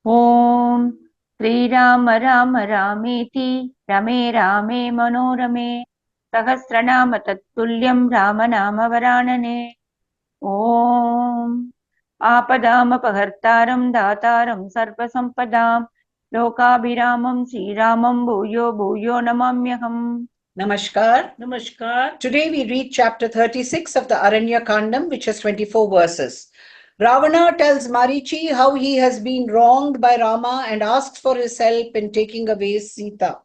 ओम श्रीराम राम रामेति रमे रामे मनोरमे सहस्रनाम तत्तुल्यं राम नाम वरानने। ओम आपदामपहर्तारं दातारं सर्वसंपदां लोकाभिरामं श्रीरामं भूयो भूयो नमाम्यहम्। Namaskar. Namaskar. Today we read chapter 36 of the Aranya Kandam, which has 24 verses. Ravana tells Marichi how he has been wronged by Rama and asks for his help in taking away Sita.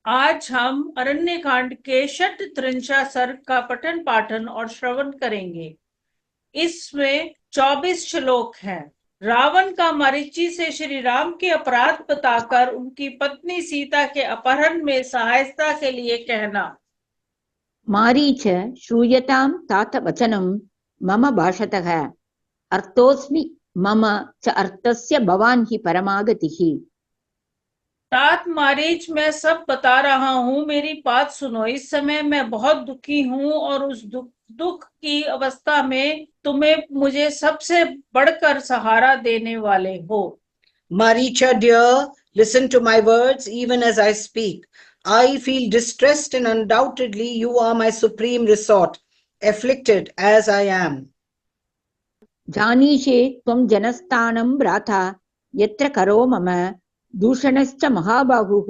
आज हम अरण्य कांड के शत त्रिंशा सर्ग का पठन पाठन और श्रवण करेंगे। इसमें 24 श्लोक हैं। रावण का मरीचि से श्री राम के अपराध बताकर उनकी पत्नी सीता के अपहरण में सहायता के लिए कहना। मारीच श्रूयतां तात वचनं मम भाषतः अर्थोऽस्मि मम च अर्थस्य भवान् हि परमागतिः। तात मारीच, मैं सब बता रहा हूँ, मेरी बात सुनो। इस समय मैं बहुत दुखी हूँ और उस दुख की अवस्था में तुम्हें मुझे सबसे बढ़कर सहारा देने वाले हो। Maricha dear, listen to my words even as I speak. I feel distressed and undoubtedly you are my supreme resort, afflicted as I am. जानीषे त्वं जनस्थानं भ्राता यत्र करो मम दूषणश्च महाबाहुः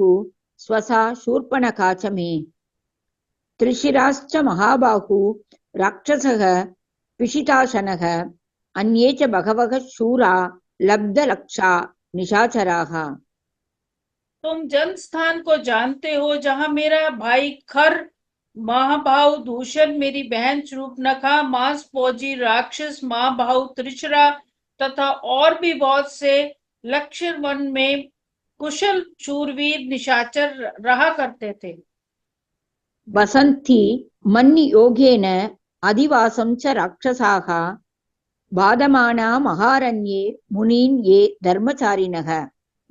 स्वसा शूर्पणखा च मे। त्रिशिराश्च महाबाहु राक्षसः पिशिताशनः अन्ये च बहवः शूरा लब्धलक्षा निशाचराः। तुम जन स्थान को जानते हो जहाँ मेरा भाई खर, महाभाव दूषण, मेरी बहन शूर्पणखा, मांस फौजी राक्षस महाभाव त्रिशरा तथा और भी बहुत से लक्ष्य वन में कुशल शूरवीर निशाचर रहा करते थे। वसन्ति मन्नियोगेन अधिवासं च राक्षसाः बाधमाना महारण्ये मुनीन् ये धर्मचारिणः।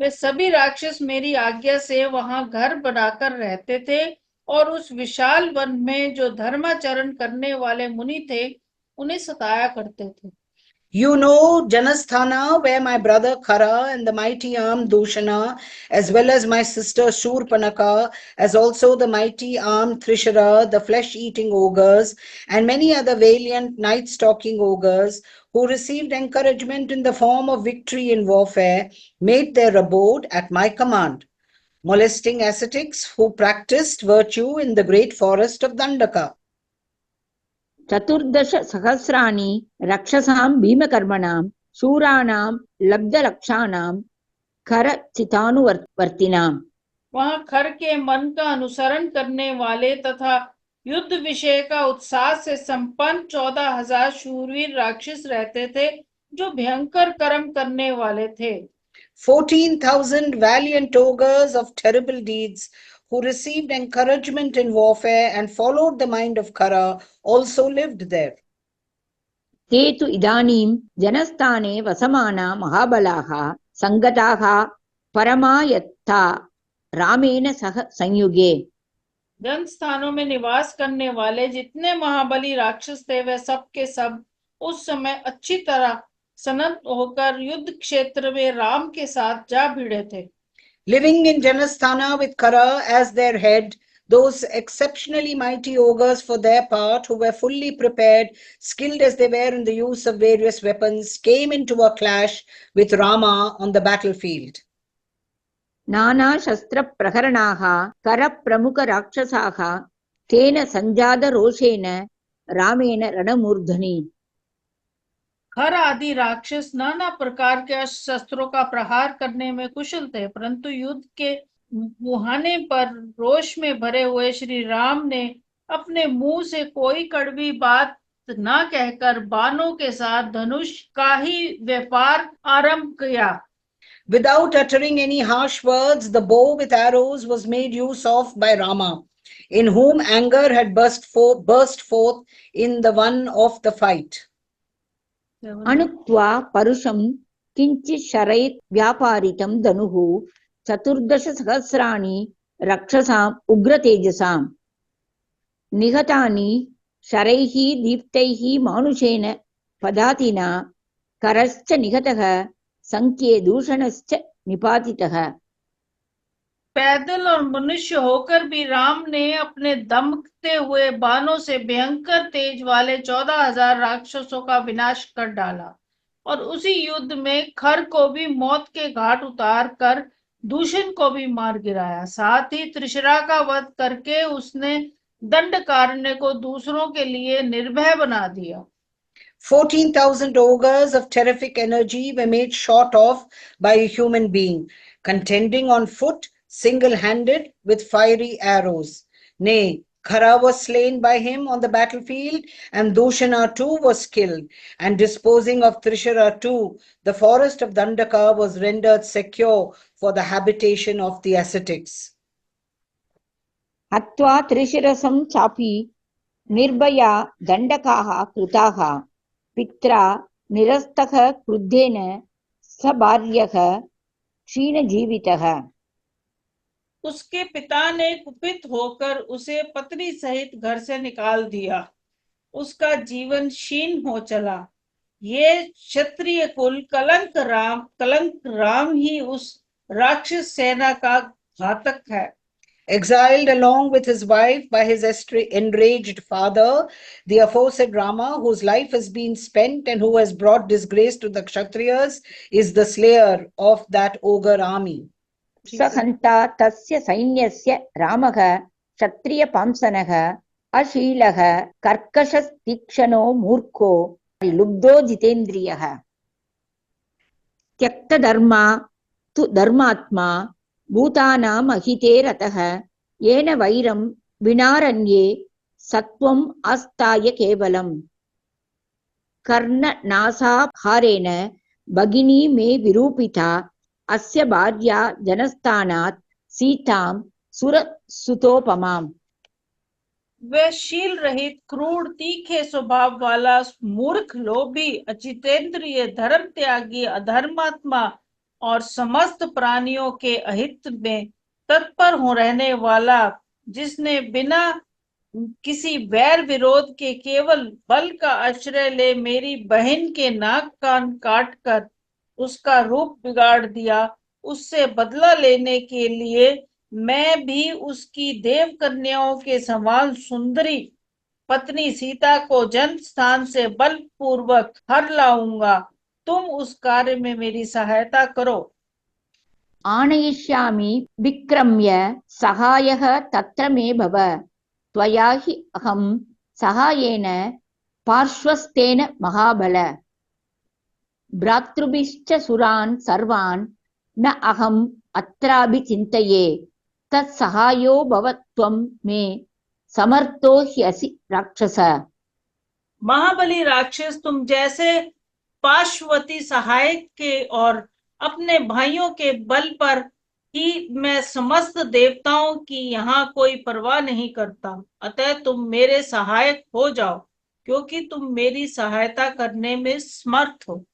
वे सभी राक्षस मेरी आज्ञा से वहां घर बनाकर रहते थे और उस विशाल वन में जो धर्माचरण करने वाले मुनि थे उन्हें सताया करते थे। You know Janasthana, where my brother Khara and the mighty arm Dushana, as well as my sister Shurpanaka, as also the mighty arm Trishara, the flesh-eating ogres, and many other valiant night-stalking ogres, who received encouragement in the form of victory in warfare, made their abode at my command, molesting ascetics who practiced virtue in the great forest of Dandaka. चतुर्दश सहस्राणि रक्षसां भीमकर्मणां शूराणां लब्धलक्षाणां खरचितानुवर्तिनां। वहां खर के मन का अनुसरण करने वाले तथा युद्ध विषय का उत्साह से संपन्न 14,000 शूरवीर राक्षस रहते थे जो भयंकर कर्म करने वाले थे। 14,000 valiant ogres of terrible deeds who received encouragement in warfare and followed the mind of Khara also lived there. ते तु इदानीं जनस्थाने वसमाना महाबलाः संगताः परमायत्ता रामेण सह संयुगे। जन स्थानों में निवास करने वाले जितने महाबली राक्षस थे वे सब के सब उस समय अच्छी तरह सनत होकर युद्ध क्षेत्र में राम के साथ जा भिड़े थे। Living in Janasthana with Khara as their head, those exceptionally mighty ogres for their part, who were fully prepared, skilled as they were in the use of various weapons, came into a clash with Rama on the battlefield. नाना शस्त्र प्रहरणाः कर प्रमुख राक्षसाः तेन संजात रोषेण रामेण रणमूर्धनि। खर आदि राक्षस नाना प्रकार के शस्त्रों का प्रहार करने में कुशल थे, परंतु युद्ध के मुहाने पर रोष में भरे हुए श्री राम ने अपने मुंह से कोई कड़वी बात न कहकर बाणों के साथ धनुष का ही व्यापार आरंभ किया। Without uttering any harsh words, the bow with arrows was made use of by Rama, in whom anger had burst forth in the one of the fight. अणुत्वा परुषं किंचित् शरैः व्यापारितं धनुः चतुर्दश सहस्राणि रक्षसाम् उग्रतेजसां निहतानि शरैः दीप्तैः मानुषेण पदातिना करश्च निहतः संख्ये दूषणश्च निपातितः। पैदल और मनुष्य होकर भी राम ने अपने दमकते हुए बाणों से भयंकर तेज वाले 14,000 राक्षसों का विनाश कर डाला और उसी युद्ध में खर को भी मौत के घाट उतार कर दूषण को भी मार गिराया। साथ ही त्रिशरा का वध करके उसने दंडकारण्य को दूसरों के लिए निर्भय बना दिया। 14,000 ogres of terrific energy were made short of by a human being, contending on foot, single-handed, with fiery arrows. Nay, Khara was slain by him on the battlefield, and Dushana too was killed, and disposing of Trishara too, the forest of Dandaka was rendered secure for the habitation of the ascetics. हत्वा त्रिशिरसं चापि निर्भया दण्डकाः कृताः पित्रा निरस्तः क्रुद्धेन स भार्यः क्षीणजीवितः। उसके पिता ने कुपित होकर उसे पत्नी सहित घर से निकाल दिया। उसका जीवन क्षीण हो चला। ये क्षत्रिय कुल कलंक राम ही उस राक्षस सेना का घातक है। Exiled along with his wife by his enraged father, the aforesaid Rama, whose life has been spent and who has brought disgrace to the Kshatriyas, is the slayer of that ogre army. सहन्ता तस्य सैन्यस्य रामः क्षत्रियपांसनः अशीलः कर्कशस्तीक्ष्णो मूर्खो लुब्धो जितेन्द्रियः। त्यक्तधर्मा तु धर्मात्मा भूतानाम् अहिते रतः येन वैरं विनारण्ये सत्वम् आस्ताय केवलम्। कर्णनासाहारेण भगिनी मे विरूपिता अस्य भार्या जनस्थानात् सीतां सुरसुतोपमाम्। वह शील रहित क्रूर तीखे स्वभाव वाला मूर्ख लोभी अचितेंद्रिय धर्म त्यागी अधर्मात्मा और समस्त प्राणियों के अहित में तत्पर हो रहने वाला, जिसने बिना किसी वैर विरोध के केवल बल का आश्रय ले मेरी बहन के नाक कान काट कर उसका रूप बिगाड़ दिया, उससे बदला लेने के लिए मैं भी उसकी देव कन्याओं के समान सुंदरी पत्नी सीता को जन स्थान से बलपूर्वक हर लाऊंगा। तुम उस कार्य में मेरी सहायता करो। आनयिष्यामि विक्रम्य सहायः तत्र मे भव त्वया हि अहं सहायेन पार्श्वस्थेन महाबल। भ्रातृभिश्च सुरान् सर्वान् न अहम् अत्राभिचिन्तये तत्सहायो भव त्वं मे समर्थो ह्यसि राक्षस। महाबली राक्षस, तुम जैसे पार्श्वती सहायक के और अपने भाइयों के बल पर ही मैं समस्त देवताओं की यहाँ कोई परवाह नहीं करता। अतः तुम मेरे सहायक हो जाओ, क्योंकि तुम मेरी सहायता करने में समर्थ हो।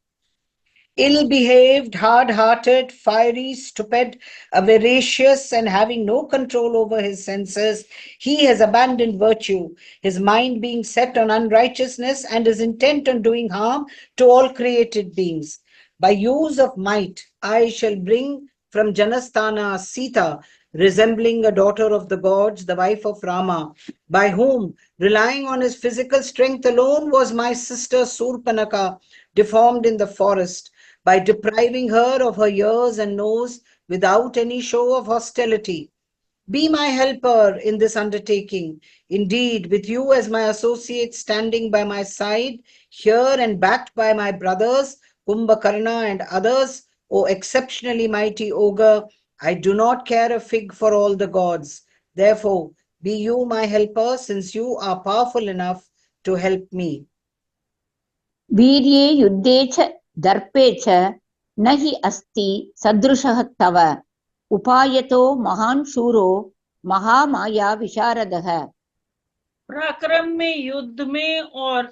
Ill-behaved, hard-hearted, fiery, stupid, avaricious, and having no control over his senses, he has abandoned virtue, his mind being set on unrighteousness and is intent on doing harm to all created beings. By use of might, I shall bring from Janasthana Sita, resembling a daughter of the gods, the wife of Rama, by whom, relying on his physical strength alone, was my sister Surpanaka deformed in the forest, by depriving her of her ears and nose without any show of hostility. Be my helper in this undertaking. Indeed, with you as my associate standing by my side, here and backed by my brothers, Kumbhakarna and others, O exceptionally mighty ogre, I do not care a fig for all the gods. Therefore, be you my helper, since you are powerful enough to help me. वीर्ये युद्धे च दर्पे च न हि अस्ति सदृशः तव उपायतो महान् शूरो महामाया विशारदः। पराक्रम में, युद्ध में और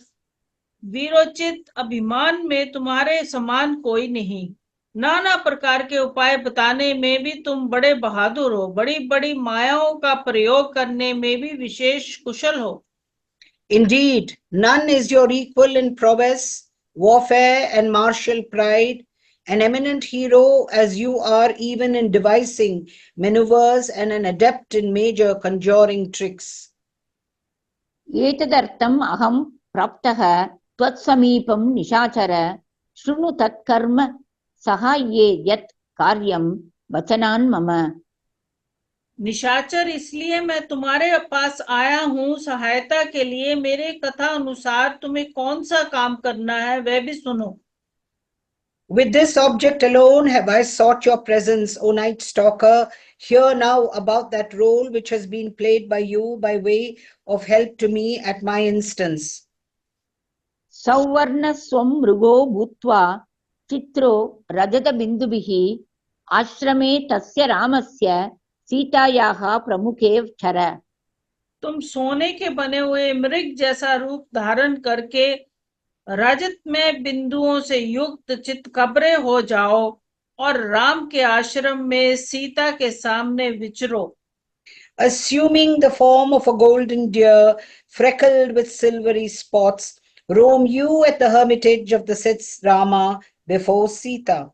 वीरोचित अभिमान में तुम्हारे समान कोई नहीं। नाना प्रकार के उपाय बताने में भी तुम बड़े बहादुर हो। बड़ी बड़ी मायाओं का प्रयोग करने में भी विशेष कुशल हो। Indeed, none is your equal in prowess, warfare, and martial pride, an eminent hero as you are even in devising maneuvers and an adept in major conjuring tricks. एतदर्थम् अहं प्राप्तः त्वत्समीपं निशाचर शृणु तत्कर्म सहाये यत् कार्यं वचनान् मम। निशाचर, इसलिए मैं तुम्हारे पास आया हूँ सहायता के लिए। मेरे कथा अनुसार तुम्हें कौन सा काम करना है वह भी सुनो। With this object alone have I sought your presence, O night stalker. Hear now about that role which has been played by you by way of help to me at my instance. Souvarna स्वं मृगो भूत्वा चित्रो रजतबिन्दुभिः आश्रमे तस्य रामस्य सीतायाः प्रमुखे क्षर। तुम सोने के बने हुए मृग जैसा रूप धारण करके रजत में बिंदुओं से युक्त चितकबरे हो जाओ और राम के आश्रम में सीता के सामने विचरो। Assuming the form of a golden deer, freckled with silvery spots, roam you at the hermitage of the said Rama before Sita.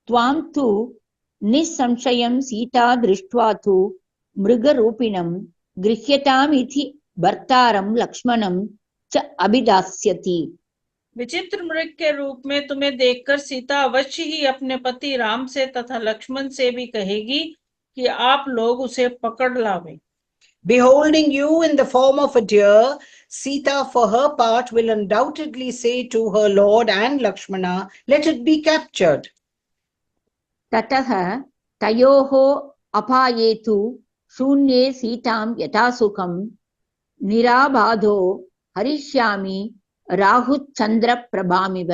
त्वां तु निःसंशयं सीता दृष्ट्वा तु मृगरूपिणं गृह्यतामिति भर्तारं लक्ष्मणं च अभिदास्यति। विचित्र मृग के रूप में तुम्हें देखकर सीता अवश्य ही अपने पति राम से तथा लक्ष्मण से भी कहेगी कि आप लोग उसे पकड़ लावें। Beholding you in the form of a deer, Sita for her part will undoubtedly say to her lord and Lakshmana, let it be captured. ततः तयोः अपाये तु शून्ये सीतां यथा सुखं निराबाधो हरिष्यामि राहुचंद्र प्रभामिव।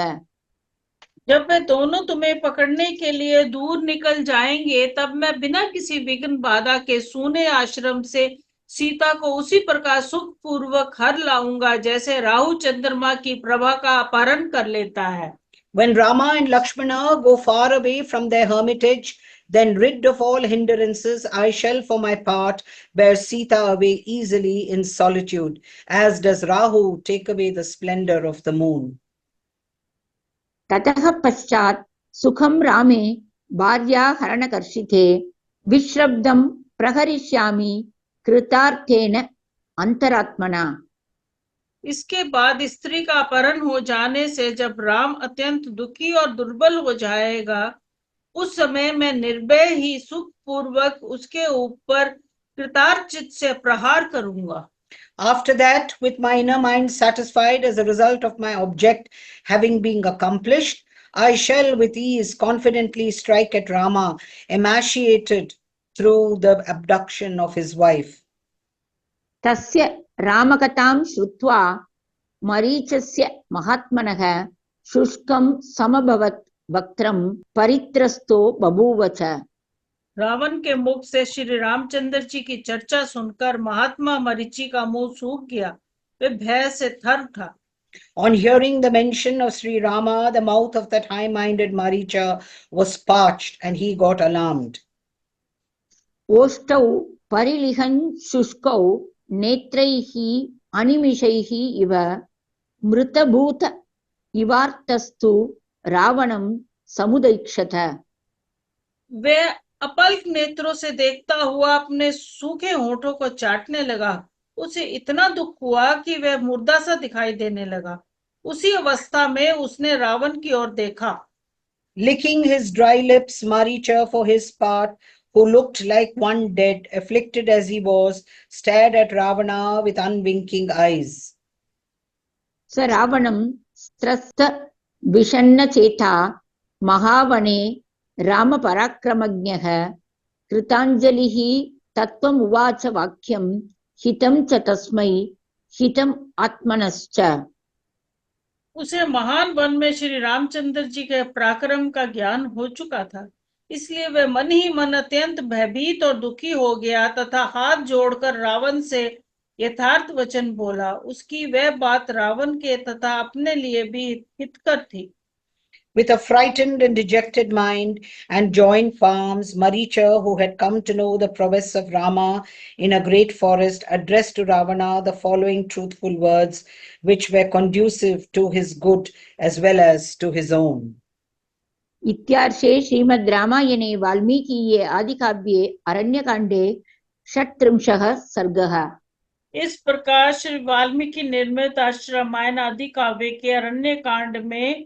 जब वे दोनों तुम्हें पकड़ने के लिए दूर निकल जाएंगे तब मैं बिना किसी विघ्न बाधा के सूने आश्रम से सीता को उसी प्रकार सुख पूर्वक हर लाऊंगा जैसे राहु चंद्रमा की प्रभा का अपहरण कर लेता है। When Rama and Lakshmana go far away from their hermitage, then rid of all hindrances, I shall for my part bear Sita away easily in solitude, as does Rahu take away the splendor of the moon. ततः पश्चात् सुखं रामे भार्या हरणकर्षिते विश्रब्दं प्रहरिष्यामि कृतार्थेन अंतरात्मना। इसके बाद स्त्री का अपहरण हो जाने से जब राम अत्यंत दुखी और दुर्बल हो जाएगा उस समय मैं निर्भय ही सुख पूर्वक उसके ऊपर कृतार्चित से प्रहार करूंगा। After that, with my inner mind satisfied as a result of my object having been accomplished, I shall with ease confidently strike at Rama, emaciated through the abduction of his wife. तस्य रामकथां श्रुत्वा मरीचस्य महात्मनः शुष्कं समभवत् वक्त्रं परित्रस्तो बभूव च। रावण के मुख से श्री रामचंद्र जी की चर्चा सुनकर महात्मा मरीचि का मुंह सूख गया, वे भय से थर उठा। On hearing the mention of Sri Rama, the mouth of that high-minded Maricha was parched and he got alarmed. ओष्ठौ परिलिहन् शुष्कौ नेत्रैः अनिमिषैः इव मृतभूत इवार्तस्तु रावणं समुदैक्षत। वे अपल्क नेत्रों से देखता हुआ अपने सूखे होठों को चाटने लगा। उसे इतना दुख हुआ कि वह मुर्दा सा दिखाई देने लगा। उसी अवस्था में उसने रावण की ओर देखा। Licking his dry lips, Maricha, for his part, who looked like one dead, afflicted as he was, stared at Ravana with unwinking eyes. स रावणं स्त्रस्त विषण्णचेता महावने रामपराक्रमज्ञः कृताञ्जलिः तत्त्वम् उवाच वाक्यं हितं च तस्मै हितम् आत्मनश्च। उसे महान वन में श्री रामचंद्र जी के पराक्रम का ज्ञान हो चुका था, इसलिए वह मन ही मन अत्यंत भयभीत और दुखी हो गया तथा हाथ जोड़कर रावण से यथार्थ वचन बोला। उसकी वह बात रावण के तथा अपने लिए भी हितकर थी। With a frightened and dejected mind and joined palms, Maricha, who had come to know the prowess of Rama in a great forest, addressed to Ravana the following truthful words, which were conducive to his good as well as to his own. इत्यार्षे श्रीमद् रामायणे वाल्मीकीये आदिकाव्ये अरण्यकाण्डे 36 सर्गः। इस प्रकार श्री वाल्मीकि निर्मित रामायण आदि काव्य के अरण्य कांड में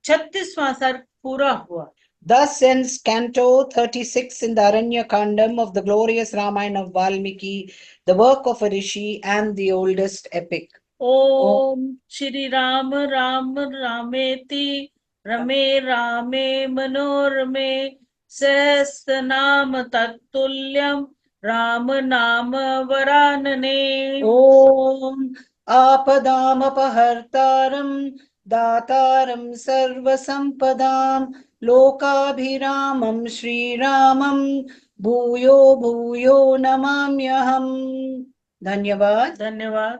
36वां सर्ग पूरा हुआ। Thus ends Canto 36 in the Aranya Kandam of the glorious Ramayana of Valmiki, the work of a rishi and the oldest epic. ओम श्री राम राम रामेति रमे रामे मनोरमे सहस्रनाम तत्तुल्यम राम नाम वरानने। Om Apadamapahārtāram Dātāram Sarvasampadām Lokabhiramam Shri Ramam Bhuyo Bhuyo Namamyaham. Dhanyavad. धन्यवाद।